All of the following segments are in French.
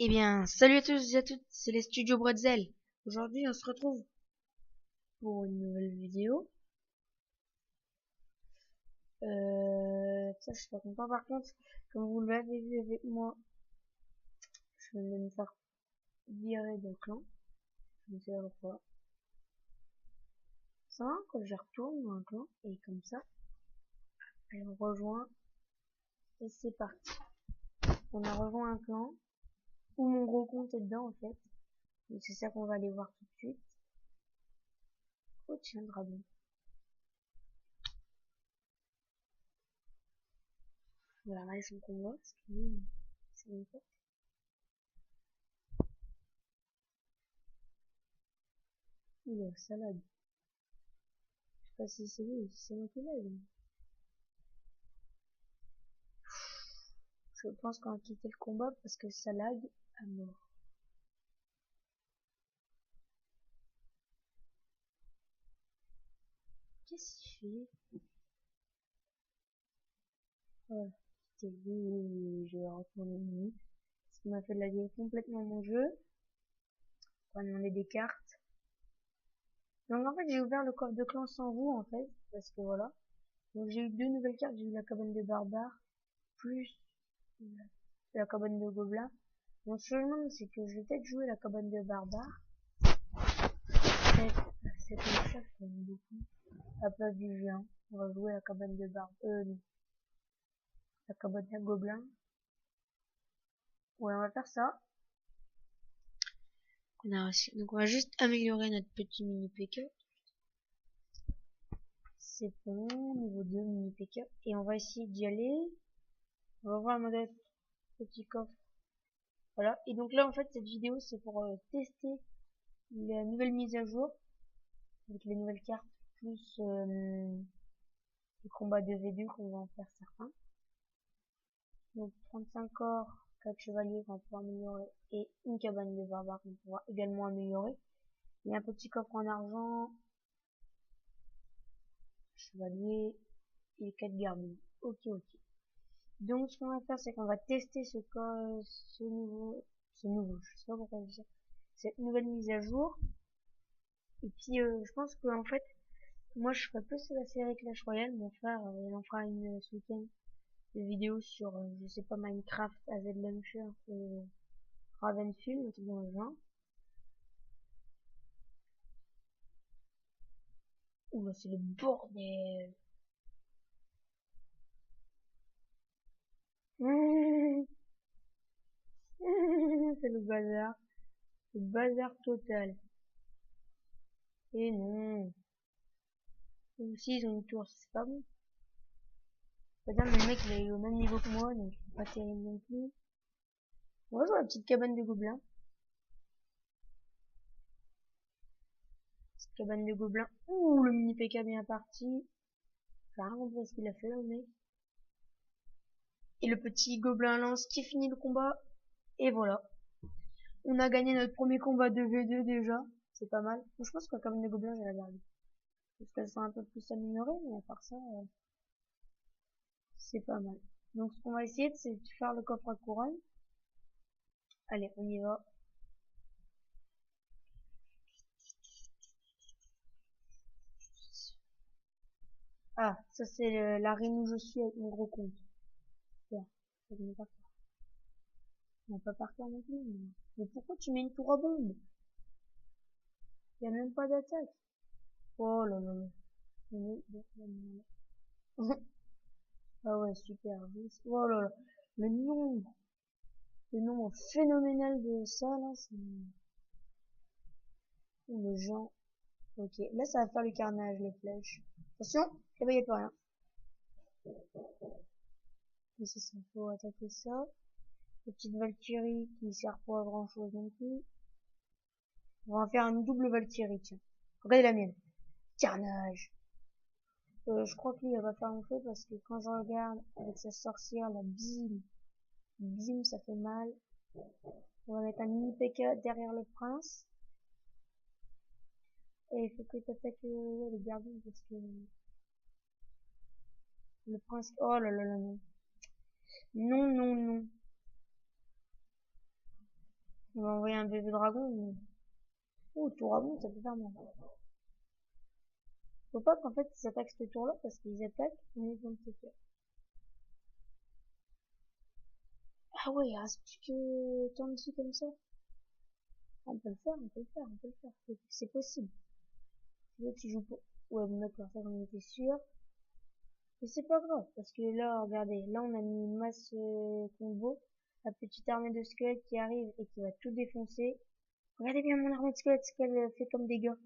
Eh bien, salut à tous et à toutes, c'est les studios Bretzel. Aujourd'hui, on se retrouve pour une nouvelle vidéo. Ça, je suis pas content par contre. Comme vous l'avez vu avec moi, je vais me faire virer de clan. Je ne sais pas pourquoi. Ça, quand je retourne dans un clan, et comme ça, je rejoins, et c'est parti. On a rejoint un clan, où mon gros compte est dedans en fait. Donc c'est ça qu'on va aller voir tout de suite. Oh tiens, dragon. On va regarder son combat, parce que lui, c'est une tête. Il est salade. Je sais pas si c'est lui ou si c'est moi qui l'aide. Je pense qu'on va quitter le combat parce que ça lag à mort. Qu'est-ce qu'il fait? Voilà. Quitter lui, je vais retourner lui. Ce qui m'a fait laguer complètement mon jeu. On va demander des cartes. Donc en fait j'ai ouvert le coffre de clan sans vous en fait. Parce que voilà. Donc j'ai eu deux nouvelles cartes. J'ai eu la cabane de barbare. Plus la cabane de gobelins. Mon seul nom c'est que je vais peut-être jouer la cabane de barbare. C'est comme ça que j'aime beaucoup. À la place du géant. On va jouer la cabane de barbare. La cabane à gobelins. Ouais, on va faire ça. On a réussi. Donc on va juste améliorer notre petit mini pick-up. C'est bon, niveau 2 mini pick-up. Et on va essayer d'y aller. On va voir le modèle petit coffre. Voilà. Et donc là en fait cette vidéo c'est pour tester la nouvelle mise à jour. Avec les nouvelles cartes. Plus le combat de V2 qu'on va en faire certains. Donc 35 corps, 4 chevaliers qu'on pourra améliorer. Et une cabane de barbares qu'on pourra également améliorer. Et un petit coffre en argent. Chevalier et 4 gardiens. Ok, ok. Donc ce qu'on va faire, c'est qu'on va tester ce nouveau, je sais pas pourquoi je dis ça, cette nouvelle mise à jour. Et puis je pense que en fait, moi je ferai plus la série Clash Royale. Mon frère, il en fera une ce week-end de vidéos sur, je sais pas, Minecraft, AZ Launcher ou Ravenfield, un truc dans le genre. Ouh là, c'est le bordel. C'est le bazar total. Et non. Eux aussi ils ont une tour, c'est pas bon. C'est-à-dire mais le mec il est au même niveau que moi, donc c'est pas terrible non plus. On va jouer à la petite cabane de gobelins. Petite cabane de gobelins. Ouh, le mini PK bien parti. J'ai rien compris ce qu'il a fait là, le mec. Et le petit gobelin lance qui finit le combat. Et voilà. On a gagné notre premier combat de V2 déjà. C'est pas mal. Bon, je pense que la cabane de gobelins, j'ai la garder. Parce qu'elles sont un peu plus améliorées, mais à part ça, c'est pas mal. Donc ce qu'on va essayer, c'est de faire le coffre à couronne. Allez, on y va. Ah, ça c'est l'arène où je suis avec mon gros compte. Tiens, ça ne pas faire. On va pas partir non plus. Mais pourquoi tu mets une tour à bombe? Y a même pas d'attaque. Oh là là là. Ah ouais, super. Oh là là. Le nombre, le nombre phénoménal de ça là, c'est le gens. Ok, là ça va faire le carnage, les flèches. Attention, là-bas y a pas rien. Mais c'est ça, faut attaquer ça. La petite Valkyrie qui sert pas à grand chose non plus. On va en faire une double Valkyrie, tiens. Regardez la mienne. Carnage. Je crois que lui, il va faire un feu parce que quand je regarde avec sa sorcière, la bim, bim, ça fait mal. On va mettre un mini PK derrière le prince. Et il faut que tu attaques le gardien parce que le prince... Oh là là là non. Non, non, non. On va envoyer un bébé dragon. Oh, tout dragon, ça peut faire mal. Faut pas qu'en fait ils s'attaquent ce tour-là parce qu'ils attaquent, on est dans le secteur. Ah ouais, il reste plus que tant de filles comme ça. On peut le faire, on peut le faire, on peut le faire. C'est possible. Là, tu joues pour... Ouais, bon d'accord, ça j'en étais sûr. Mais c'est pas grave, parce que là, regardez, là on a mis une masse combo. La petite armée de squelettes qui arrive et qui va tout défoncer. Regardez bien mon armée de squelettes, ce qu'elle fait comme dégâts.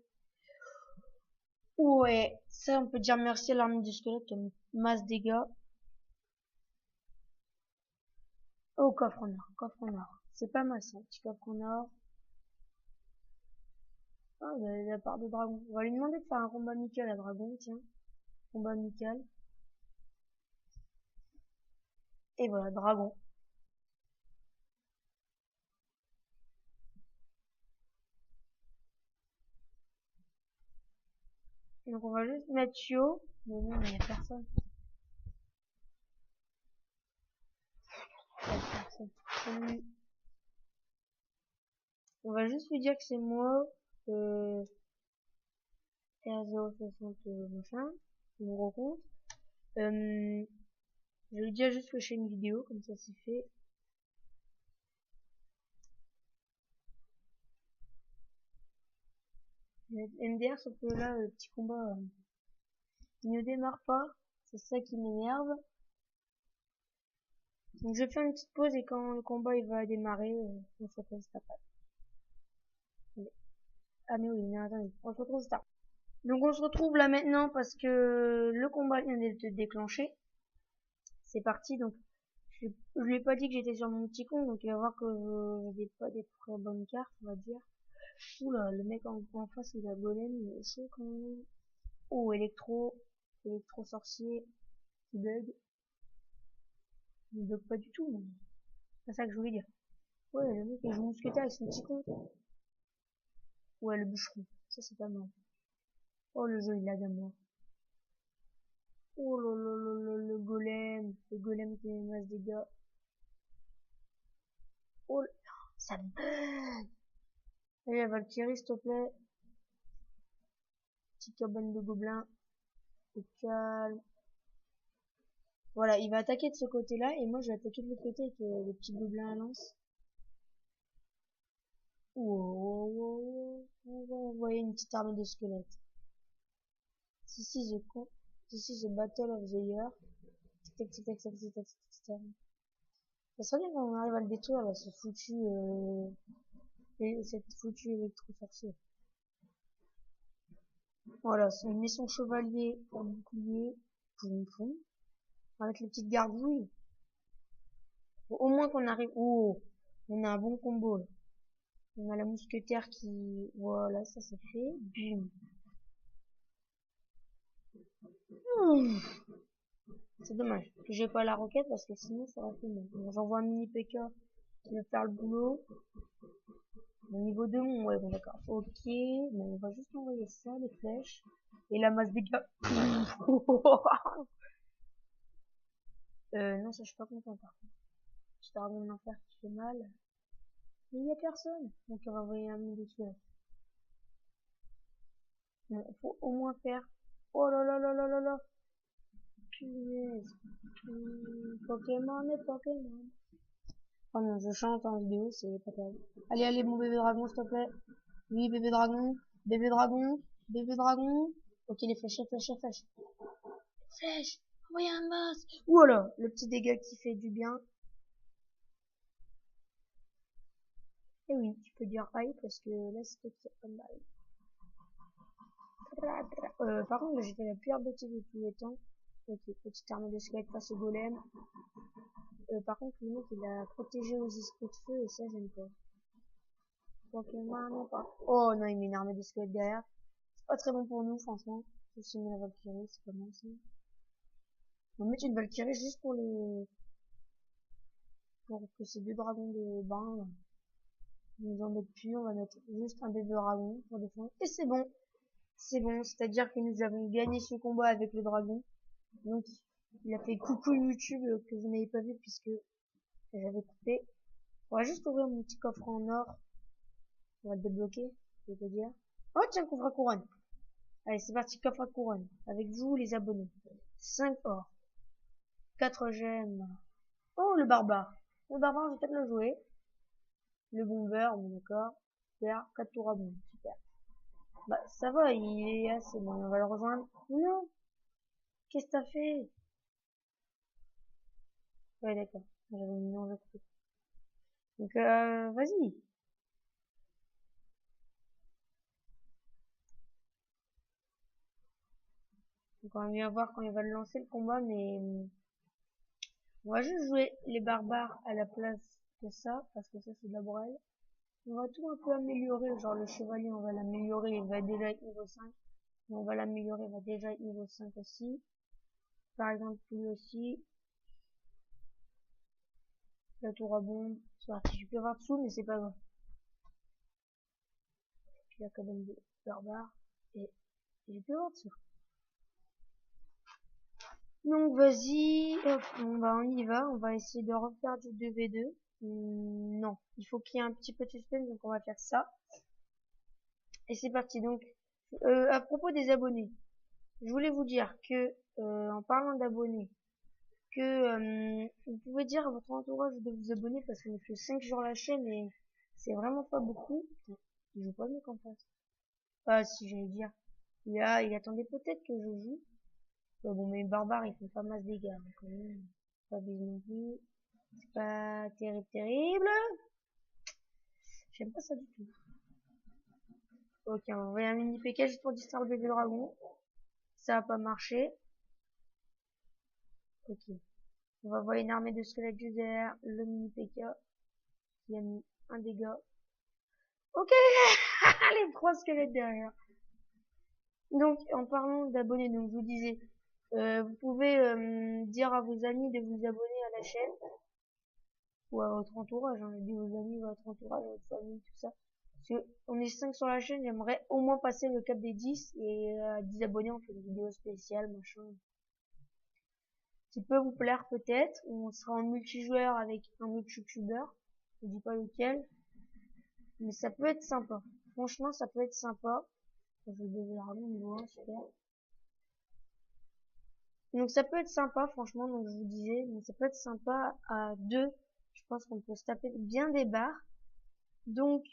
Ouais, ça on peut dire merci à l'armée de squelettes qui a une masse dégâts. Oh, coffre en or, coffre en or. C'est pas mal ça, petit coffre en or. Ah, la part de dragon. On va lui demander de faire un combat amical à dragon, tiens. Combat amical. Et voilà, dragon. Donc on va juste mettre Yo. Mais non, il n'y a personne. Il y a personne. On va juste lui dire que c'est moi. R060 machin. Numéro compte. Je vais lui dire juste que je fais une vidéo, comme ça c'est fait. MDR, sauf que là, le petit combat, il ne démarre pas. C'est ça qui m'énerve. Donc je fais une petite pause et quand le combat il va démarrer, on se retrouve juste après. Ah mais oui, mais attendez, on se retrouve juste après. Donc on se retrouve là maintenant parce que le combat vient d'être déclenché. C'est parti, donc je lui ai pas dit que j'étais sur mon petit compte, donc il va voir que j'ai pas des très bonnes cartes, on va dire. Oula, le mec en face il a golem, il est chaud quand même. Oh, électro sorcier, qui bug. Il bug pas du tout, mais c'est ça que je voulais dire. Ouais, le mec il joue mousquetaire avec son petit compte. Ouais, le bûcheron, ça c'est pas mal. Oh, le jeu il a à moi. Oh le golem qui met masse dégâts. Oh, ça bug. Allez, la Valkyrie, s'il te plaît. Petite cabane de gobelins. Au calme. Voilà, il va attaquer de ce côté-là, et moi je vais attaquer de l'autre côté avec le petit gobelin à lance. On va envoyer une petite armée de squelettes. Si, je compte. Si, je Battle of the Year. Ça serait bien qu'on arrive à le détruire, là, ce foutu, cette foutue électro-sorcier. Voilà, il met son chevalier pour bouclier. Poum, poum. Avec les petites gargouilles. Bon, au moins qu'on arrive. Oh, on a un bon combo là. On a la mousquetaire qui. Voilà, ça c'est fait. Bim. C'est dommage que j'ai pas la roquette parce que sinon ça aurait fait mal. Bon, j'envoie un mini PK qui va faire le boulot. Au niveau 2, ouais, bon d'accord. Ok, bon, on va juste envoyer ça, les flèches. Et la masse dégâts. Non, ça je suis pas content par contre. Petit dragon d'enfer qui fait mal. Mais il y a personne. Donc on va envoyer un mini dessus. Bon, faut au moins faire. Oh là là là là là là. Punaise. Pokémon et Pokémon. Oh non, je chante en vidéo, c'est pas terrible. Allez, allez, mon bébé dragon, s'il te plaît. Oui, bébé dragon. Bébé dragon. Bébé dragon. Ok, les flèches, les flèches, les flèches. Flèche. Envoyez un masque. Voilà, le petit dégât qui fait du bien. Et oui, tu peux dire aïe parce que là, c'était pas mal. Par contre, j'ai fait la pire bêtise de tous les temps. Ok, petite armée de squelettes face au golem. Par contre, le mec, il a protégé aux esprits de feu et ça, j'aime pas. Pokémon, non pas. Oh non, il met une armée de squelettes derrière. C'est pas très bon pour nous, franchement. Sauf si on met la Valkyrie, c'est pas mal ça. On va mettre une Valkyrie juste pour que ces deux dragons de bain nous embêtent plus. On va mettre juste un bébé dragon pour défendre. Et c'est bon. C'est bon. C'est-à-dire que nous avons gagné ce combat avec le dragon. Donc, il a fait coucou YouTube que vous n'avez pas vu puisque j'avais coupé. On va juste ouvrir mon petit coffre en or. On va le débloquer, je vais te dire. Oh tiens, coffre à couronne. Allez, c'est parti, coffre à couronne. Avec vous, les abonnés. 5 or. 4 gemmes. Oh, le barbare. Le barbare, je vais peut-être le jouer. Le bomber, bon d'accord. Super. 4 tours à bon. Super. Bah, ça va, il est assez bon. On va le rejoindre. Non. Qu'est-ce que t'as fait? Ouais, d'accord. J'avais mis dans le truc. Donc, vas-y. Donc, on va bien voir quand il va le lancer le combat, mais on va juste jouer les barbares à la place de ça, parce que ça, c'est de la broelle. On va tout un peu améliorer, genre le chevalier, on va l'améliorer, il va déjà être niveau 5. On va l'améliorer, il va déjà être niveau 5 aussi. Par exemple, lui aussi. La tour à bombe. C'est parti, je peux voir dessous, mais c'est pas grave. Puis il y a quand même des barbares. Et je peux voir dessous. Donc vas-y, hop, on y va, on va essayer de refaire du 2v2. Non, il faut qu'il y ait un petit peu de suspense, donc on va faire ça. Et c'est parti. Donc, à propos des abonnés, je voulais vous dire que, en parlant d'abonnés, que vous pouvez dire à votre entourage de vous abonner parce qu'on fait 5 jours la chaîne et c'est vraiment pas beaucoup. Putain, il joue pas mieux qu'en face. Ah si, j'allais dire. Il attendait peut-être que je joue. Bon, mais barbares, ils font pas masse de dégâts, hein, quand même. Pas bise non plus. C'est pas terrible, terrible. J'aime pas ça du tout. Ok, on va envoyer un mini PK juste pour distraire le bébé dragon. Ça a pas marché. Ok. On va envoyer une armée de squelettes juste derrière le mini PK qui a mis un dégât. Ok, les 3 squelettes derrière. Donc, en parlant d'abonnés, donc je vous disais, vous pouvez dire à vos amis de vous abonner à la chaîne ou à votre entourage, hein, dit vos amis, votre entourage, votre famille, tout ça. Parce que on est 5 sur la chaîne, j'aimerais au moins passer le cap des 10 et à 10 abonnés, on fait une vidéo spéciale, machin. Qui peut vous plaire peut-être. On sera en multijoueur avec un autre youtubeur. Je dis pas lequel. Mais ça peut être sympa. Franchement, ça peut être sympa. Je vais devenir niveau 1, super. Donc ça peut être sympa, franchement, donc je vous disais, mais ça peut être sympa à deux. Je pense qu'on peut se taper bien des barres. Donc,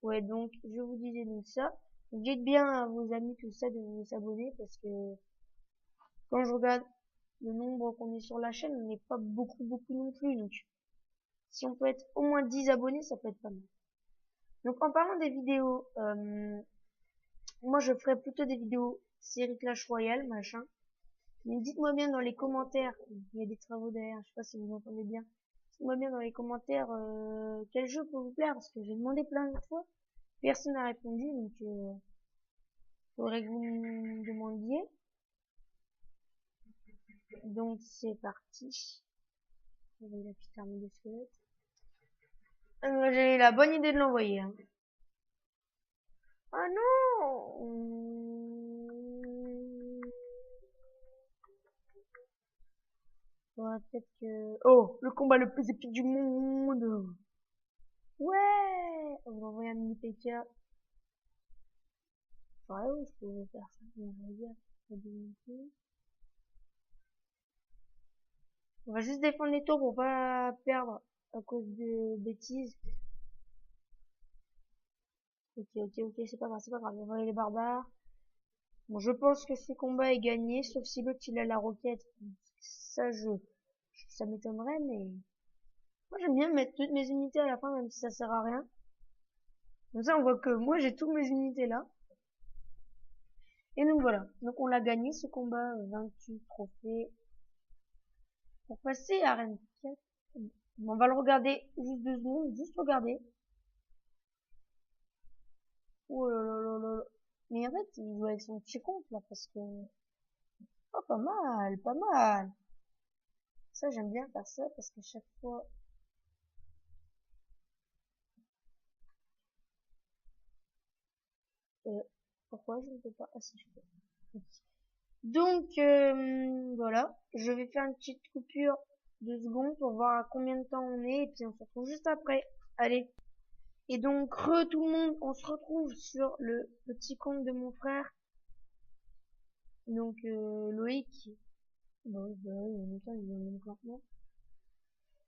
ouais, donc je vous disais donc ça. Donc, dites bien à vos amis tout ça de vous abonner parce que quand je regarde le nombre qu'on est sur la chaîne, on n'est pas beaucoup non plus. Donc si on peut être au moins 10 abonnés, ça peut être pas mal. Donc en parlant des vidéos, moi je ferai plutôt des vidéos série Clash Royale, machin. Mais dites-moi bien dans les commentaires, il y a des travaux derrière, je sais pas si vous m'entendez bien. Dites-moi bien dans les commentaires quel jeu peut vous plaire, parce que j'ai demandé plein de fois, personne n'a répondu, donc faudrait que vous me demandiez. Donc c'est parti. On va la petite armée de squelettes. J'ai la bonne idée de l'envoyer. Hein. Ah non. Peut-être que... Oh, le combat le plus épique du monde. Ouais. On va envoyer un mini PK. Ouais, où je peux vous faire ça? On va juste défendre les tours pour pas perdre à cause de bêtises. Ok, c'est pas grave, c'est pas grave. On va aller les barbares. Bon, je pense que ce combat est gagné, sauf si l'autre il a la roquette. Ça, ça m'étonnerait, mais moi j'aime bien mettre toutes mes unités à la fin, même si ça sert à rien. Comme ça, on voit que moi j'ai toutes mes unités là. Et donc voilà. Donc on l'a gagné ce combat, 28 trophées. Pour passer à Arène 4. Bon, on va le regarder juste 2 secondes, juste regarder. Oh là là là là. Mais en fait, il joue avec son petit compte là, parce que... Oh, pas mal, pas mal. Ça, j'aime bien faire ça, parce que chaque fois... Euh, pourquoi je ne peux pas... Ah si, je peux. Donc, voilà. Je vais faire une petite coupure 2 secondes pour voir à combien de temps on est et puis on se retrouve juste après. Allez. Et donc, tout le monde, on se retrouve sur le petit compte de mon frère. Donc, Loïc. Bon, bah, oui, en même temps, il est en même compte maintenant.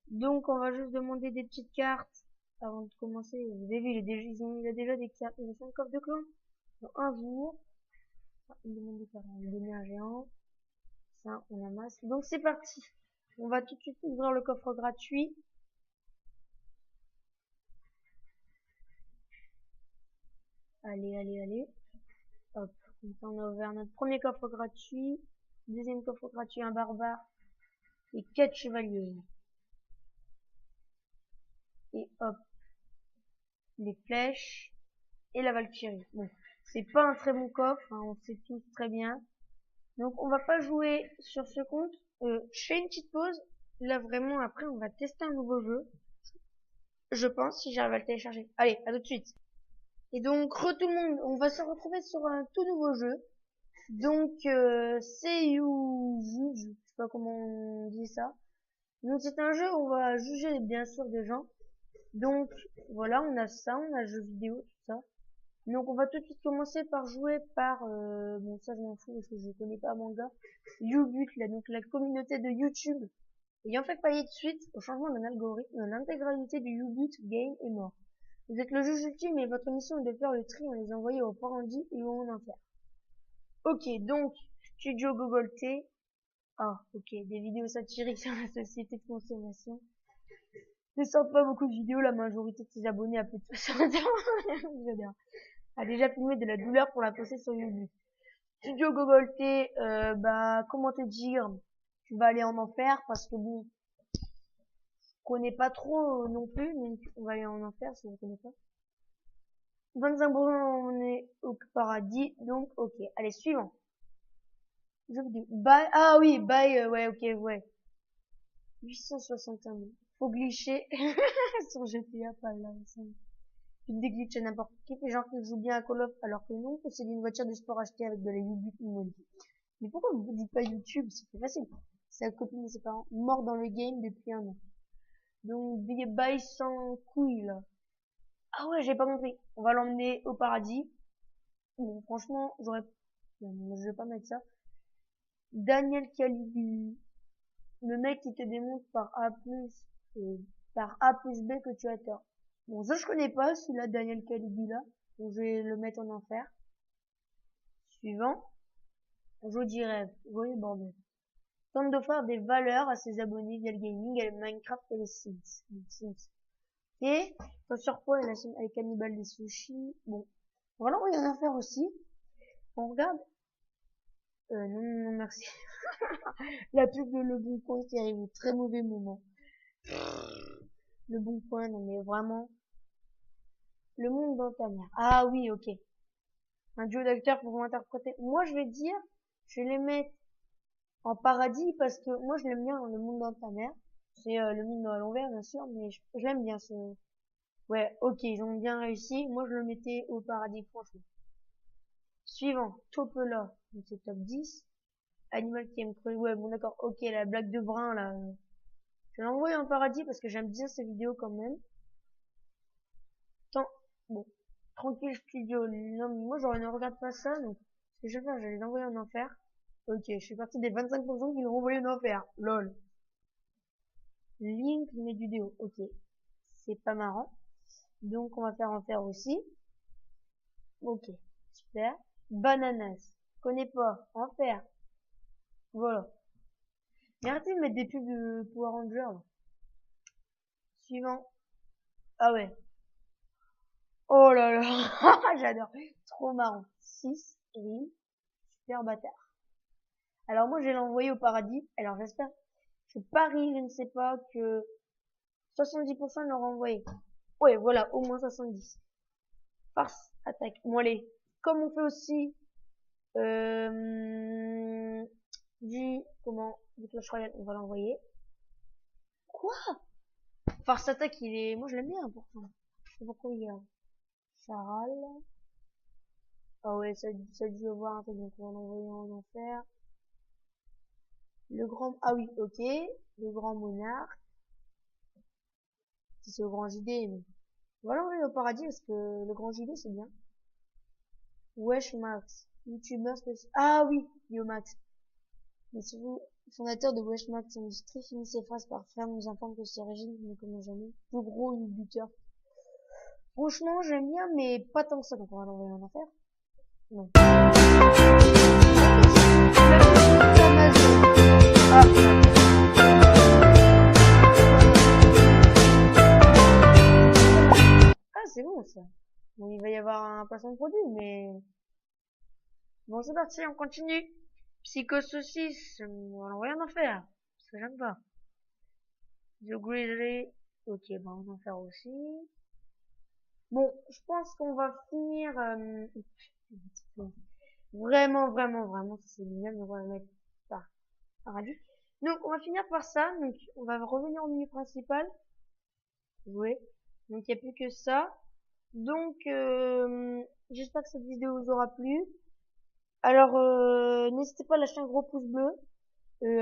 Donc, on va juste demander des petites cartes avant de commencer. Vous avez vu, il a déjà des cartes. Il a 5 coffres de clan. Dans un jour. Une demande de cartes. On va donner un géant. Ça, on amasse. Donc, c'est parti. On va tout de suite ouvrir le coffre gratuit. Allez, allez, allez. Hop. Comme ça, on a ouvert notre premier coffre gratuit. Deuxième coffre gratuit, un barbare. Et 4 chevaliers. Et hop. Les flèches. Et la Valkyrie. Bon. C'est pas un très bon coffre, hein, on sait tous très bien. Donc, on va pas jouer sur ce compte. Je fais une petite pause. Là, vraiment, après, on va tester un nouveau jeu. Je pense, si j'arrive à le télécharger. Allez, à tout de suite. Et donc, tout le monde, on va se retrouver sur un tout nouveau jeu. Donc, c'est je sais pas comment on dit ça. Donc, c'est un jeu où on va juger, bien sûr, des gens. Donc, voilà, on a ça, on a le jeu vidéo, tout ça. Donc, on va tout de suite commencer par jouer par, bon, ça, je m'en fous parce que je connais pas manga. Ubut, là, donc la communauté de YouTube. Ayant fait faillite suite au changement d'un algorithme, l'intégralité du Ubut Game est mort. Vous êtes le juge ultime et votre mission est de faire le tri en les envoyer au paradis et au enfer. Ok, donc, Studio Google T. Ah, ok, des vidéos satiriques sur la société de consommation. Ne sortent pas beaucoup de vidéos, la majorité de ses abonnés a plus de 60 ans. J'adore. A déjà filmé de la douleur pour la poster sur YouTube. Studio Google T, bah, comment te dire, tu vas aller en enfer parce que bon, je connais pas trop non plus, mais on va aller en enfer si on connaît pas. 25 on est au paradis, donc ok. Allez, suivant. Jeu vidéo. Bye, ah oui, bye, ouais, ok, ouais. 861 000. Faut glitcher sur GTA, pas là. Il déglitch à n'importe qui, fait genre qu'il joue bien à Call of, alors que non, que c'est une voiture de sport achetée avec de la Ubut modifiée. Mais pourquoi vous dites pas YouTube? C'est plus facile. C'est la copine de ses parents, mort dans le game depuis un an. Donc, des bails sans couilles, là. Ah ouais, j'ai pas compris. On va l'emmener au paradis. Bon, franchement, je vais pas mettre ça. Daniel Caliguli. Le mec qui te démontre par A plus B que tu as tort. Bon, ça, je connais pas, celui-là, Daniel Caligula. Donc, je vais le mettre en enfer. Suivant. Jeu rêve. Oui, bordel. Tente d'offrir des valeurs à ses abonnés via le gaming, et le Minecraft et les Sims. Et, ton surpoids et la chaîne avec Cannibal des sushis. Bon. Voilà, il y en a à faire aussi. On regarde. Non, non, merci. La pub de Le Bon Coin qui arrive au très mauvais moment. Le Bon Coin, non mais vraiment. Le monde dans ta mère. Ah oui, ok. Un duo d'acteurs pour interpréter. Moi, je vais dire, je vais les mettre en paradis parce que moi, je l'aime bien, le monde dans ta mère. C'est le monde à l'envers, bien sûr, mais je l'aime bien ce. Ouais, ok, ils ont bien réussi. Moi, je le mettais au paradis, franchement. Suivant, Topela, donc c'est top 10. Animal qui aime creux. Ouais, bon, d'accord, ok, la blague de brun, là. Je vais l'envoyer en paradis parce que j'aime bien ces vidéos quand même. Tant, bon, tranquille studio. Non, mais moi, ne regarde pas ça, donc, ce que je vais faire, je vais les envoyer en enfer. Ok, je suis partie des 25% qui l'ont envoyé en enfer. Lol. Link, mes vidéos. Ok. C'est pas marrant. Donc, on va faire enfer aussi. Ok. Super. Bananas. Connais pas. Enfer. Voilà. Mais arrêtez de mettre des pubs de Power Rangers, là. Suivant. Ah ouais. Oh là là. J'adore. Trop marrant. 6. Rime. Super bâtard. Alors moi, je vais l'envoyer au paradis. Alors j'espère. Je parie, je ne sais pas, que 70% de l'auront envoyé. Ouais, voilà. Au moins 70. Farce. Attaque. Bon allez. Comme on fait aussi du Clash Royale, on va l'envoyer. Quoi? Farce attaque, moi je l'aime bien pourtant. Je sais pas pourquoi il y a Charal. Ah ouais, ça a dû avoir un truc, donc on va l'envoyer en enfer. Ah oui, ok. Le grand monarque. Si c'est le grand JD, mais... Voilà, on est au paradis parce que le grand JD, c'est bien. Wesh Max. YouTubeur spécial. Ah oui, Yomax. Mais surtout, fondateur de Wesh Max Industries finit ses phrases par frère nous informe que c'est Régine, mais comme jamais. Plus gros, une buteur. Franchement, j'aime bien, mais pas tant que ça, donc on va l'envoyer en enfer. Non. Ah, c'est bon ça. Bon, il va y avoir un placement de produit, mais bon, c'est parti, on continue. Psycho saucisse, on va l'envoyer en enfer. Parce que j'aime pas. The Grizzly, ok, bon, on va en faire aussi. Bon, je pense qu'on va finir. Vraiment, vraiment, vraiment, c'est génial, donc on va le mettre par radio. Donc, on va finir par ça. Donc, on va revenir au menu principal. Jouer. Donc, il n'y a plus que ça. Donc, j'espère que cette vidéo vous aura plu. Alors, n'hésitez pas à lâcher un gros pouce bleu,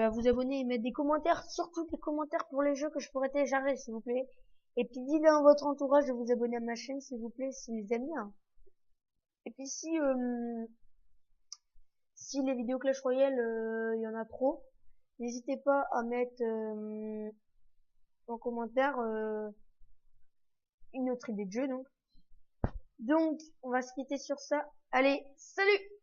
à vous abonner et mettre des commentaires, surtout des commentaires pour les jeux que je pourrais télécharger, s'il vous plaît. Et puis, dites dans votre entourage de vous abonner à ma chaîne, s'il vous plaît, si vous aimez bien. Et puis, si les vidéos Clash Royale, il y en a trop, n'hésitez pas à mettre en commentaire une autre idée de jeu. Donc, on va se quitter sur ça. Allez, salut!